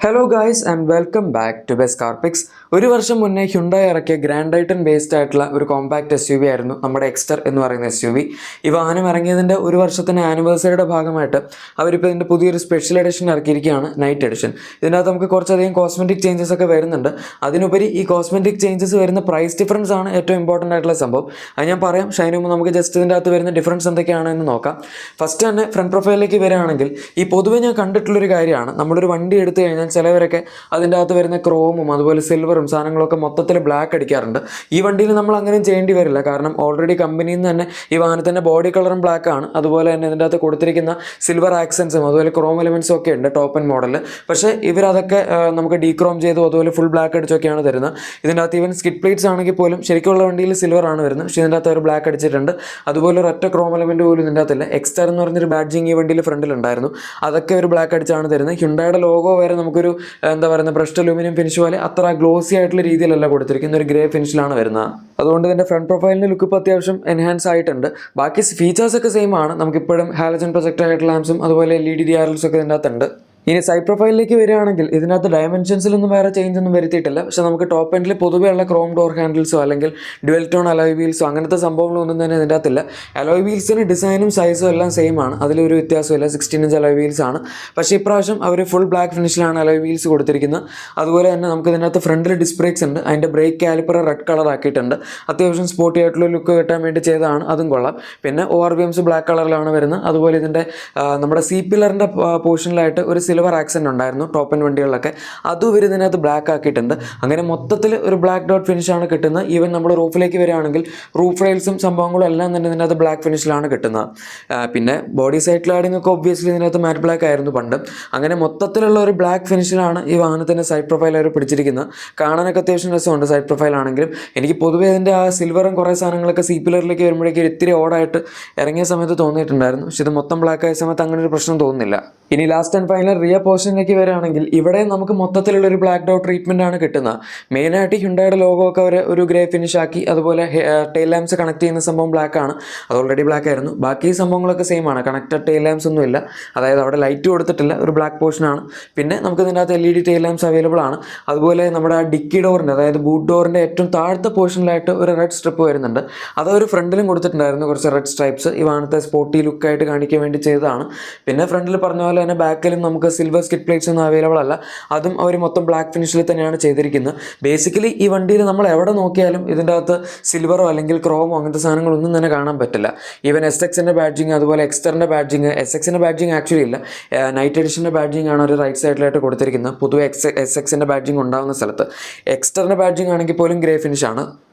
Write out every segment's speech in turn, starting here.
Hello guys and welcome back to best car picks. ഒരു വർഷം മുന്നേ ഹ്യുണ്ടായി ഇറക്കിയ ഗ്രാൻഡ് ഐറ്റൺ ബേസ്ഡ് ആയിട്ടുള്ള ഒരു കോമ്പാക്ട് SUV ആയിരുന്നു നമ്മുടെ എക്സ്റ്റർ എന്ന് പറയുന്ന SUV. ഈ വാഹനം ഇറങ്ങിയതിൻ്റെ ഒരു വർഷത്തിൻ്റെ ആനിവേഴ്സറിയുടെ ഭാഗമായിട്ട് അവരിപ്പോൾ ഇതിൻ്റെ പുതിയൊരു സ്പെഷ്യൽ എഡിഷൻ ഇറക്കിയിരിക്കുകയാണ്, നൈറ്റ് എഡിഷൻ. ഇതിനകത്ത് നമുക്ക് കുറച്ചധികം കോസ്മെറ്റിക് ചേഞ്ചസ് ഒക്കെ വരുന്നുണ്ട്. അതിനുപരി ഈ കോസ്മെറ്റിക് ചേഞ്ചസ് വരുന്ന പ്രൈസ് ഡിഫറൻസ് ആണ് ഏറ്റവും ഇമ്പോർട്ടൻ്റ് ആയിട്ടുള്ള സംഭവം. അത് ഞാൻ പറയാം. ഷൈന് മുമ്പ് നമുക്ക് ജസ്റ്റ് ഇതിൻ്റെ അകത്ത് വരുന്ന ഡിഫറൻസ് എന്തൊക്കെയാണെന്ന് നോക്കാം. ഫസ്റ്റ് തന്നെ ഫ്രണ്ട് പ്രൊഫൈലിലേക്ക് വരികയാണെങ്കിൽ ഈ പൊതുവെ ഞാൻ കണ്ടിട്ടുള്ളൊരു കാര്യമാണ്, നമ്മളൊരു വണ്ടി എടുത്തു കഴിഞ്ഞാൽ ചിലവരൊക്കെ അതിൻ്റെ അകത്ത് വരുന്ന ക്രോമും അതുപോലെ സിൽവറും സാധനങ്ങളൊക്കെ മൊത്തത്തിൽ ബ്ലാക്ക് അടിക്കാറുണ്ട്. ഈ വണ്ടിയിൽ നമ്മൾ അങ്ങനെയും ചെയ്യേണ്ടി വരില്ല, കാരണം ഓൾറെഡി കമ്പനിയിൽ നിന്ന് തന്നെ ഈ വാഹനത്തിൻ്റെ ബോഡി കളറും ബ്ലാക്ക് ആണ്. അതുപോലെ തന്നെ ഇതിൻ്റെ അകത്ത് കൊടുത്തിരിക്കുന്ന സിൽവർ ആക്സൻസും അതുപോലെ ക്രോം എലിമെൻസും ഒക്കെ ഉണ്ട് ടോപ്പ് ആൻഡ് മോഡൽ. പക്ഷേ ഇവരതൊക്കെ നമുക്ക് ഡീക്രോം ചെയ്തു അതുപോലെ ഫുൾ ബ്ലാക്ക് അടിച്ചൊക്കെയാണ് തരുന്നത്. ഇതിൻ്റെ അകത്ത് ഈവൻ സ്കിഡ് പ്ലേറ്റ്സ് ആണെങ്കിൽ പോലും ശരിക്കുള്ള വണ്ടിയിൽ സിൽവർ ആണ് വരുന്നത്, പക്ഷേ ഇതിൻ്റെ അകത്ത് അവർ ബ്ലാക്ക് അടിച്ചിട്ടുണ്ട്. അതുപോലെ ഒരൊറ്റ ക്രോം എലിമെൻറ്റ് പോലും ഇതിൻ്റെ അകത്തില്ല. എക്സ്റ്റർ എന്ന് പറഞ്ഞൊരു ബാഡ്ജിങ് ഈ വണ്ടിയിൽ ഫ്രണ്ടിലുണ്ടായിരുന്നു, അതൊക്കെ ഒരു ബ്ലാക്ക് അടിച്ചാണ് തരുന്നത്. ഹ്യുണ്ടായുടെ ലോഗോ വരെ നമുക്കൊരു എന്താ പറയുക ബ്രഷ്ഡ് അലൂമിനിയം ഫിനിഷ് പോലെ അത്ര ഗ്ലോസി ആയിട്ടുള്ള രീതിയിലല്ല കൊടുത്തിരിക്കുന്ന, ഒരു ഗ്രേ ഫിനിഷിലാണ് വരുന്നത്. അതുകൊണ്ട് ഇതിൻ്റെ ഫ്രണ്ട് പ്രൊഫൈലിൻ്റെ ലുക്ക് ഇപ്പോൾ അത്യാവശ്യം എൻഹാൻസ് ആയിട്ടുണ്ട്. ബാക്കി ഫീച്ചേഴ്സ് ഒക്കെ സെയിം ആണ്. നമുക്കിപ്പോഴും ഹാലജൻ പ്രൊജക്ടർ ഹെഡ് ലാംപ്സും അതുപോലെ LED DRLs ഒക്കെ ഇതിൻ്റെ അകത്തുണ്ട്. ഇനി സൈഡ് പ്രൊഫൈലിലേക്ക് വരികയാണെങ്കിൽ ഇതിനകത്ത് ഡയമെൻഷൻസിലൊന്നും വേറെ ചേഞ്ച് ഒന്നും വരുത്തിയിട്ടില്ല. പക്ഷേ നമുക്ക് ടോപ്പ് എൻഡിൽ പൊതുവെയുള്ള ക്രോം ഡോർ ഹാൻഡിൽസോ അല്ലെങ്കിൽ ഡ്യുവൽ ടോൺ അലോയ് വീൽസോ അങ്ങനത്തെ സംഭവങ്ങളൊന്നും തന്നെ ഇതിൻ്റെ അകത്തില്ല. അലോയ് വീൽസിന് ഡിസൈനും സൈസും എല്ലാം സെയിം ആണ്, അതിലൊരു വ്യത്യാസമില്ല. 16 ഇഞ്ച് അലോയ് വീൽസ് ആണ്. പക്ഷേ ഇപ്രാവശ്യം അവർ ഫുൾ ബ്ലാക്ക് ഫിനിഷിലാണ് അലോയ് വീൽസ് കൊടുത്തിരിക്കുന്നത്. അതുപോലെ തന്നെ നമുക്ക് ഇതിനകത്ത് ഫ്രണ്ടിൽ ഡിസ്ക് ബ്രേക്സ് ഉണ്ട്. അതിൻ്റെ ബ്രേക്ക് കാലിപ്പർ റെഡ് കളർ ആക്കിയിട്ടുണ്ട്. അത്യാവശ്യം സ്പോർട്ടി ആയിട്ടുള്ള ലുക്ക് കിട്ടാൻ വേണ്ടി ചെയ്തതാണ്, അതും കൊള്ളാം. പിന്നെ ORVMs ബ്ലാക്ക് കളറിലാണ് വരുന്നത്. അതുപോലെ ഇതിൻ്റെ നമ്മുടെ സി പില്ലറിൻ്റെ പോർഷനിലായിട്ട് ഒരു സിൽവർ ആക്സെൻ്റ് ഉണ്ടായിരുന്നു ടോപ്പ് എൻഡ് വണ്ടികളിലൊക്കെ, അതും ഇവർ ഇതിനകത്ത് ബ്ലാക്ക് ആക്കിയിട്ടുണ്ട്. അങ്ങനെ മൊത്തത്തിൽ ഒരു ബ്ലാക്ക് ഡോട്ട് ഫിനിഷാണ് കിട്ടുന്നത്. ഈവൻ നമ്മൾ റൂഫിലേക്ക് വരികയാണെങ്കിൽ റൂഫ് റെയിൽസും സംഭവങ്ങളും എല്ലാം തന്നെ ഇതിനകത്ത് ബ്ലാക്ക് ഫിനിഷിലാണ് കിട്ടുന്നത്. പിന്നെ ബോഡി സൈഡ് ക്ലാഡിംഗ് ഒക്കെ ഒബ്വിയസ്ലി ഇതിനകത്ത് മാറ്റ് ബ്ലാക്ക് ആയിരുന്നു പണ്ട്. അങ്ങനെ മൊത്തത്തിലുള്ള ഒരു ബ്ലാക്ക് ഫിനിഷിലാണ് ഈ വാഹനത്തിൻ്റെ സൈഡ് പ്രൊഫൈൽ അവർ പിടിച്ചിരിക്കുന്നത്. കാണാനൊക്കെ അത്യാവശ്യം രസമുണ്ട് സൈഡ് പ്രൊഫൈലാണെങ്കിലും. എനിക്ക് പൊതുവേ അതിൻ്റെ ആ സിൽവറും കുറേ സാധനങ്ങളൊക്കെ സി പില്ലറിലേക്ക് വരുമ്പോഴേക്കും ഇത്തിരി ഓടായിട്ട് ഇറങ്ങിയ സമയത്ത് തോന്നിയിട്ടുണ്ടായിരുന്നു. പക്ഷേ ഇത് മൊത്തം ബ്ലാക്ക് ആയ സമയത്ത് അങ്ങനെ ഒരു പ്രശ്നം തോന്നുന്നില്ല. ഇനി ലാസ്റ്റ് ആൻഡ് ഫൈനൽ റിയർ പോർഷനിലേക്ക് വരികയാണെങ്കിൽ ഇവിടെ നമുക്ക് മൊത്തത്തിലുള്ളൊരു ബ്ലാക്ക് ഡോട്ട് ട്രീറ്റ്മെൻ്റ് ആണ് കിട്ടുന്നത്. മെയിനായിട്ട് ഹ്യുണ്ടായുടെ ലോഗോ ഒക്കെ അവർ ഒരു ഗ്രേ ഫിനിഷ് ആക്കി. അതുപോലെ ടെയിൽ ലാംപ്സ് കണക്ട് ചെയ്യുന്ന സംഭവം ബ്ലാക്ക് ആണ്, അത് ഓൾറെഡി ബ്ലാക്ക് ആയിരുന്നു. ബാക്കി സംഭവങ്ങളൊക്കെ സെയിം ആണ്. കണക്റ്റഡ് ടെയിൽ ലാംപ്സ് ഒന്നും ഇല്ല, അതായത് അവിടെ ലൈറ്റ് കൊടുത്തിട്ടില്ല, ഒരു ബ്ലാക്ക് പോർഷനാണ്. പിന്നെ നമുക്ക് ഇതിൻ്റെ അകത്ത് LED ടെയിൽ ലാംപ്സ് അവൈലബിൾ ആണ്. അതുപോലെ നമ്മുടെ ആ ഡിക്കി ഡോറിൻ്റെ, അതായത് ബൂട്ട് ഡോറിൻ്റെ ഏറ്റവും താഴത്തെ പോർഷനിലായിട്ട് ഒരു റെഡ് സ്ട്രിപ്പ് വരുന്നുണ്ട്. അതൊരു ഫ്രണ്ടിലും കൊടുത്തിട്ടുണ്ടായിരുന്നു, കുറച്ച് റെഡ് സ്ട്രൈപ്സ്. ഈ വാഹനത്തെ സ്പോർട്ടി ലുക്കായിട്ട് കാണിക്കാൻ വേണ്ടി ചെയ്തതാണ്. പിന്നെ ഫ്രണ്ടിൽ പറഞ്ഞ പോലെ തന്നെ ബാക്കിലും നമുക്ക് സിൽവർ സ്കിഡ് പ്ലേറ്റ്സ് ഒന്നും അവൈലബിൾ അല്ല, അതും അവർ മൊത്തം ബ്ലാക്ക് ഫിനിഷിൽ തന്നെയാണ് ചെയ്തിരിക്കുന്നത്. ബേസിക്കലി ഈ വണ്ടിയിൽ നമ്മൾ എവിടെ നോക്കിയാലും ഇതിൻ്റെ അകത്ത് സിൽവറോ അല്ലെങ്കിൽ ക്രോമോ അങ്ങനത്തെ സാധനങ്ങളൊന്നും തന്നെ കാണാൻ പറ്റില്ല. ഈവൻ SXൻ്റെ ബാഡ്ജിങ് അതുപോലെ എക്സ്റ്ററിൻ്റെ ബാഡ്ജിങ്, SXൻ്റെ ബാഡ്ജിങ് ആക്ച്വലി ഇല്ല, നൈറ്റ് എഡിഷൻ്റെ ബാഡ്ജിങ് ആണ് ഒരു റൈറ്റ് സൈഡിലായിട്ട് കൊടുത്തിരിക്കുന്നത്. പൊതുവെ SXൻ്റെ ബാഡ്ജിങ് ഉണ്ടാകുന്ന സ്ഥലത്ത്. എക്സ്റ്ററിൻ്റെ ബാഡ്ജിങ് ആണെങ്കിൽ പോലും ഗ്രേ ഫിനിഷാണ്.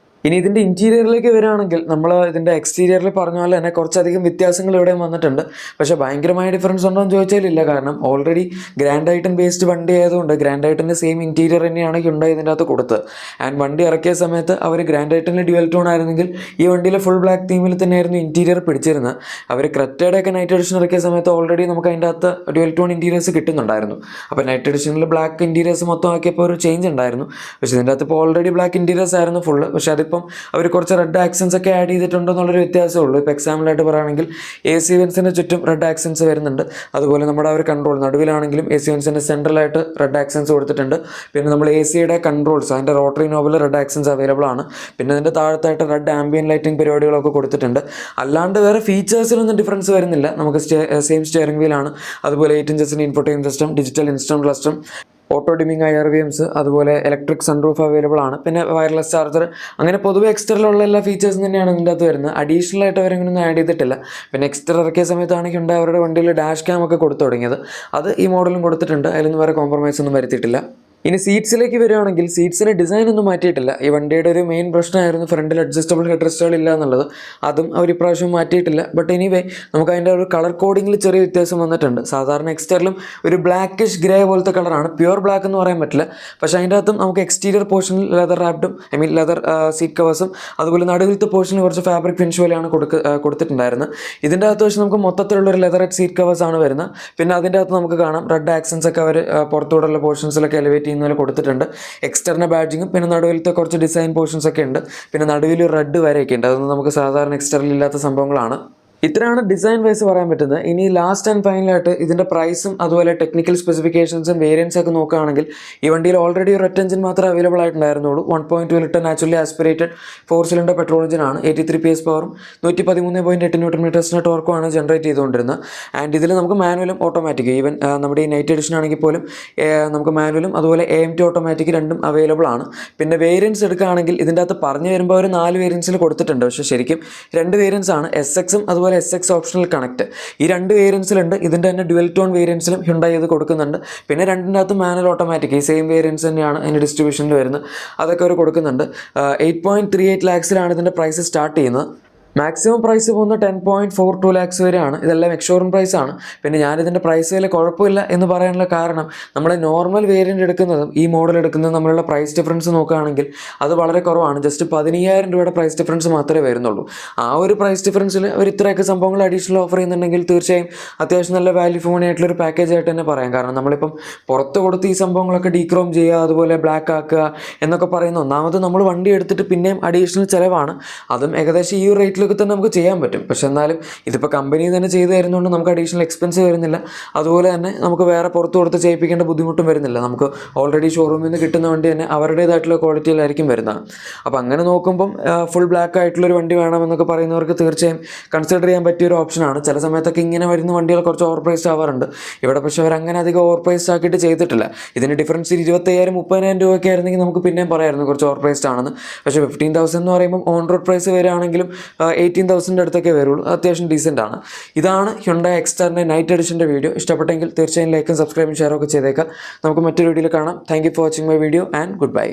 ഇനി ഇതിൻ്റെ ഇൻറ്റീരിയറിലേക്ക് വരികയാണെങ്കിൽ നമ്മൾ ഇതിൻ്റെ എക്സ്റ്റീരിയറിൽ പറഞ്ഞ പോലെ തന്നെ കുറച്ചധികം വ്യത്യാസങ്ങൾ ഇവിടെ വന്നിട്ടുണ്ട്. പക്ഷേ ഭയങ്കരമായ ഡിഫറൻസ് ഉണ്ടോ എന്ന് ചോദിച്ചാലില്ല, കാരണം ഓൾറെഡി ഗ്രാൻഡ് ഐറ്റൺ ബേസ്ഡ് വണ്ടി ആയതുകൊണ്ട് ഗ്രാൻഡ് ഐറ്റൻ്റെ സെയിം ഇൻറ്റീരിയർ തന്നെയാണ് ഹ്യുണ്ടായി ഇതിൻ്റെ അകത്ത് കൊടുത്തത്. ആൻഡ് വണ്ടി ഇറക്കിയ സമയത്ത് അവർ ഗ്രാൻഡ് ഐറ്റണിൽ ഡ്യുവൽ ടോൺ ആയിരുന്നെങ്കിൽ ഈ വണ്ടിയിൽ ഫുൾ ബ്ലാക്ക് തീമിൽ തന്നെയായിരുന്നു ഇൻറ്റീരിയർ പിടിച്ചിരുന്നത്. അവർ ക്രെറ്റയുടെയൊക്കെ നൈറ്റ് എഡിഷൻ ഇറക്കിയ സമയത്ത് ഓൾറെഡി നമുക്ക് അതിൻ്റെ അകത്ത് ഡ്യുവൽ ടോൺ ഇൻറ്റീരിയേഴ്സ് കിട്ടുന്നുണ്ടായിരുന്നു. അപ്പോൾ നൈറ്റ് എഡിഷനിൽ ബ്ലാക്ക് ഇൻറ്റീരിയേഴ്സ് മൊത്തം ആക്കിയപ്പോൾ ഒരു ചേഞ്ച് ഉണ്ടായിരുന്നു. പക്ഷേ ഇതിൻ്റെ അകത്ത് ഇപ്പോൾ ഓൾറെഡി ബ്ലാക്ക് ഇൻറ്റീരിയേഴ്സ് ആയിരുന്നു ഫുള്ള്. പക്ഷേ അതിപ്പം അവർ കുറച്ച് റെഡ് ആക്സൻസ് ഒക്കെ ആഡ് ചെയ്തിട്ടുണ്ടെന്നുള്ളൊരു വ്യത്യാസമേ ഉള്ളൂ. ഇപ്പോൾ എക്സാമ്പിളായിട്ട് പറയുകയാണെങ്കിൽ AC വെൻസിന് ചുറ്റും റെഡ് ആക്സൻസ് വരുന്നുണ്ട്. അതുപോലെ നമ്മുടെ ആ ഒരു കൺട്രോൾ നടുവിലാണെങ്കിലും AC വെൻസിൻ്റെ സെൻട്രലായിട്ട് റെഡ് ആക്സൻസ് കൊടുത്തിട്ടുണ്ട്. പിന്നെ നമ്മൾ AC കൺട്രോൾസ്, അതിൻ്റെ rotary Nobil red accents available ആണ്. പിന്നെ അതിൻ്റെ താഴത്തായിട്ട് റെഡ് ആംബിയൻ ലൈറ്റിംഗ് പരിപാടികളൊക്കെ കൊടുത്തിട്ടുണ്ട്. അല്ലാണ്ട് വേറെ ഫീച്ചേഴ്സിലൊന്നും ഡിഫറൻസ് വരുന്നില്ല. നമുക്ക് സെയിം സ്റ്റിയറിംഗ് വീലാണ്. അതുപോലെ 8 ഇഞ്ചസിൻ്റെ infotainment system, digital instrument cluster, auto dimming IRVMs, അതുപോലെ ഇലക്ട്രിക് സൺറൂഫ് അവൈലബിൾ ആണ്. പിന്നെ വയർലെസ് ചാർജർ, അങ്ങനെ പൊതുവെ എക്സ്റ്ററിലുള്ള എല്ലാ ഫീച്ചേഴ്സും തന്നെയാണ് ഇതിൻ്റെ അകത്ത് വരുന്നത്. അഡീഷണൽ ആയിട്ട് അവരങ്ങനെയൊന്നും ആഡ് ചെയ്തിട്ടില്ല. പിന്നെ എക്സ്റ്റർ ഇറക്കിയ സമയത്താണ് ഹ്യുണ്ടായി അവരുടെ വണ്ടിയിൽ ഡാഷ് ക്യാം ഒക്കെ കൊടുത്തു തുടങ്ങിയത്. അത് ഈ മോഡലും കൊടുത്തിട്ടുണ്ട്, അതിലൊന്നും വേറെ കോംപ്രമൈസ് ഒന്നും വരുത്തിയിട്ടില്ല. ഇനി സീറ്റ്സിലേക്ക് വരികയാണെങ്കിൽ സീറ്റ്സിന് ഡിസൈൻ ഒന്നും മാറ്റിയിട്ടില്ല. ഈ വണ്ടിയുടെ ഒരു മെയിൻ പ്രശ്നമായിരുന്നു ഫ്രണ്ടിൽ അഡ്ജസ്റ്റബിൾ ഹെഡ് റെസ്റ്റുകൾ ഇല്ല എന്നുള്ളത്. അതും അവർ ഇപ്രാവശ്യം മാറ്റിയിട്ടില്ല. ബട്ട് എനിവേ നമുക്ക് അതിൻ്റെ ഒരു കളർ കോഡിങ്ങിൽ ചെറിയ വ്യത്യാസം വന്നിട്ടുണ്ട്. സാധാരണ എക്സ്റ്ററിലും ഒരു ബ്ലാക്കിഷ് ഗ്രേ പോലത്തെ കളറാണ്, പ്യുവർ ബ്ലാക്ക് എന്ന് പറയാൻ പറ്റില്ല. പക്ഷേ അതിൻ്റെ അകത്തും നമുക്ക് എക്സ്റ്റീരിയർ പോർഷനിൽ ലെതർ റാപ്ഡും ലെതർ സീറ്റ് കവേഴ്സും അതുപോലെ നടുവിലത്തെ പോർഷനിൽ കുറച്ച് ഫാബ്രിക് ഫിനിഷ് പോലെയാണ് കൊടുത്തിട്ടുണ്ടായിരുന്നത്. ഇതിൻ്റെ അകത്ത് വെച്ച് നമുക്ക് മൊത്തത്തിലുള്ളൊരു ലെതർ സീറ്റ് കവേഴ്സ് ആണ് വരുന്നത്. പിന്നെ അതിൻ്റെ അകത്ത് നമുക്ക് കാണാം റെഡ് ആക്സൻസ് ഒക്കെ അവർ പുറത്തൂടെയുള്ള പോർഷൻസിലൊക്കെ എലിവേറ്റ് ചെയ്യുന്നതിൽ കൊടുത്തിട്ടുണ്ട്. എക്സ്റ്ററിൻ്റെ ബാഡ്ജിങ്ങും പിന്നെ നടുവിലത്തെ കുറച്ച് ഡിസൈൻ പോർഷൻസ് ഒക്കെ ഉണ്ട്. പിന്നെ നടുവിൽ റെഡ് വരെയൊക്കെ ഉണ്ട്, അതൊന്നും നമുക്ക് സാധാരണ എക്സ്റ്ററിൽ ഇല്ലാത്ത സംഭവങ്ങളാണ്. ഇത്രയാണ് ഡിസൈൻ വൈസ് പറയാൻ പറ്റുന്നത്. ഇനി ലാസ്റ്റ് ആൻഡ് ഫൈനലായിട്ട് ഇതിൻ്റെ പ്രൈസും അതുപോലെ ടെക്നിക്കൽ സ്പെസിഫിക്കേഷൻസും വേരിയൻസ് ഒക്കെ നോക്കുകയാണെങ്കിൽ ഈ വണ്ടിയിൽ ഓൾറെഡി ഒരു ഒറ്റ എഞ്ചിൻ മാത്രമേ അവൈലബിൾ ആയിട്ടുണ്ടായിരുന്നുള്ളൂ. 1.2 litre naturally aspirated 4 cylinder petrol എഞ്ചിനാണ്. 83 PS പവറും 113.8 ന്യൂട്ടൺ മീറ്റേഴ്സിൻ്റെ ടോർക്കുമാണ് ജനറേറ്റ് ചെയ്തുകൊണ്ടിരുന്നത്. ആൻഡ് ഇതിൽ നമുക്ക് മാനുവലും ഓട്ടോമാറ്റിക്, ഈവൻ നമ്മുടെ ഈ നൈറ്റ് എഡിഷൻ ആണെങ്കിൽ പോലും നമുക്ക് മാനുവലും അതുപോലെ AMT ഓട്ടോമാറ്റിക് രണ്ടും അവൈലബിൾ ആണ്. പിന്നെ വേരിയൻസ് എടുക്കുകയാണെങ്കിൽ ഇതിൻ്റെ അകത്ത് പറഞ്ഞു വരുമ്പോൾ ഒരു 4 വേരിയൻസിൽ കൊടുത്തിട്ടുണ്ട്. പക്ഷേ ശരിക്കും 2 വേരിയൻസ് ആണ്, SX അതുപോലെ SX ഓപ്ഷണൽ കണക്ട്. ഈ 2 വേരിയൻസിലുണ്ട്. ഇതിൻ്റെ തന്നെ ഡ്യുവൽ ടോൺ വേരിയൻസിലും ഹ്യുണ്ടായി ഇത് കൊടുക്കുന്നുണ്ട്. പിന്നെ രണ്ടിൻ്റെ അകത്ത് മാനുവൽ ഓട്ടോമാറ്റിക് ഈ സെയിം വേരിയൻസ് തന്നെയാണ് അതിൻ്റെ ഡിസ്ട്രിബ്യൂഷനിൽ വരുന്നത്. അതൊക്കെ അവർ കൊടുക്കുന്നുണ്ട്. 8.38 lakhs ഇതിൻ്റെ പ്രൈസ് സ്റ്റാർട്ട് ചെയ്യുന്നത്. മാക്സിമം പ്രൈസ് പോകുന്ന 10.42 lakhs വരെയാണ്. ഇതെല്ലാം എക്സ്ഷോറൂം പ്രൈസാണ്. പിന്നെ ഞാനിതിൻ്റെ പ്രൈസ് വില കുഴപ്പമില്ല എന്ന് പറയാനുള്ള കാരണം നമ്മൾ നോർമൽ വേരിയൻ്റ് എടുക്കുന്നതും ഈ മോഡൽ എടുക്കുന്നതും തമ്മിലുള്ള പ്രൈസ് ഡിഫറൻസ് നോക്കുകയാണെങ്കിൽ അത് വളരെ കുറവാണ്. ജസ്റ്റ് 15,000 രൂപയുടെ പ്രൈസ് ഡിഫറൻസ് മാത്രമേ വരുന്നുള്ളൂ. ആ ഒരു പ്രൈസ് ഡിഫറൻസിൽ അവർ ഇത്രയൊക്കെ സംഭവങ്ങൾ അഡീഷണൽ ഓഫർ ചെയ്യുന്നുണ്ടെങ്കിൽ തീർച്ചയായും അത്യാവശ്യം നല്ല വാല്യൂ ഫോൺ ആയിട്ടുള്ളൊരു പാക്കേജ് ആയിട്ട് തന്നെ പറയാം. കാരണം നമ്മളിപ്പം പുറത്ത് കൊടുത്ത് ഈ സംഭവങ്ങളൊക്കെ ഡീക്രോം ചെയ്യുക, അതുപോലെ ബ്ലാക്ക് ആക്കുക എന്നൊക്കെ പറയുന്ന, ഒന്നാമത് നമ്മൾ വണ്ടി എടുത്തിട്ട് പിന്നെയും അഡീഷണൽ ചിലവാണ്. അതും ഏകദേശം ഈ ഒരു റേറ്റിൽ തന്നെ നമുക്ക് ചെയ്യാൻ പറ്റും. പക്ഷെ എന്നാലും ഇതിപ്പോൾ കമ്പനി തന്നെ ചെയ്തു തരുന്നതുകൊണ്ട് നമുക്ക് അഡീഷണൽ എക്സ്പെൻസ് വരുന്നില്ല. അതുപോലെ തന്നെ നമുക്ക് വേറെ പുറത്ത് കൊടുത്ത് ചെയ്യിപ്പിക്കേണ്ട ബുദ്ധിമുട്ടും വരുന്നില്ല. നമുക്ക് ഓൾറെഡി ഷോറൂമിൽ നിന്ന് കിട്ടുന്ന വണ്ടി തന്നെ അവരുടേതായിട്ടുള്ള ക്വാളിറ്റിയിലായിരിക്കും വരുന്നത്. അപ്പോൾ അങ്ങനെ നോക്കുമ്പം ഫുൾ ബ്ലാക്ക് ആയിട്ടുള്ളൊരു വണ്ടി വേണമെന്നൊക്കെ പറയുന്നവർക്ക് തീർച്ചയായും കൺസിഡർ ചെയ്യാൻ പറ്റിയൊരു ഓപ്ഷനാണ്. ചില സമയത്തൊക്കെ ഇങ്ങനെ വരുന്ന വണ്ടികൾ കുറച്ച് ഓവർ പ്രൈസ്ഡ് ആവാറുണ്ട്. ഇവിടെ പക്ഷേ അവർ അങ്ങനെ അധികം ഓവർ പ്രൈസ്ഡ് ആക്കിയിട്ട് ചെയ്തിട്ടില്ല. ഇതിന് ഡിഫറൻസ് 25,000-30,000 രൂപയൊക്കെ ആയിരുന്നെങ്കിൽ നമുക്ക് പിന്നെയും പറയായിരുന്നു കുറച്ച് ഓവർ പ്രൈസ്ഡ് ആണെന്ന്. പക്ഷേ 15,000 എന്ന് പറയുമ്പോൾ ഓൺ റോഡ് പ്രൈസ് വരികയാണെങ്കിലും 18,000 അടുത്തൊക്കെ വരുള്ളൂ. അത്യാവശ്യം ഡീസൻ്റ് ആണ്. ഇതാണ് ഹ്യുണ്ടായി എക്സ്റ്ററിൻ്റെ നൈറ്റ് എഡിഷൻ്റെ വീഡിയോ. ഇഷ്ടപ്പെട്ടെങ്കിൽ തീർച്ചയായും ലൈക്കും സബ്സ്ക്രൈബും ഷെയറും ഒക്കെ ചെയ്തേക്കാം. നമുക്ക് മറ്റൊരു വീഡിയോയിൽ കാണാം. Thank you for watching my video and good bye.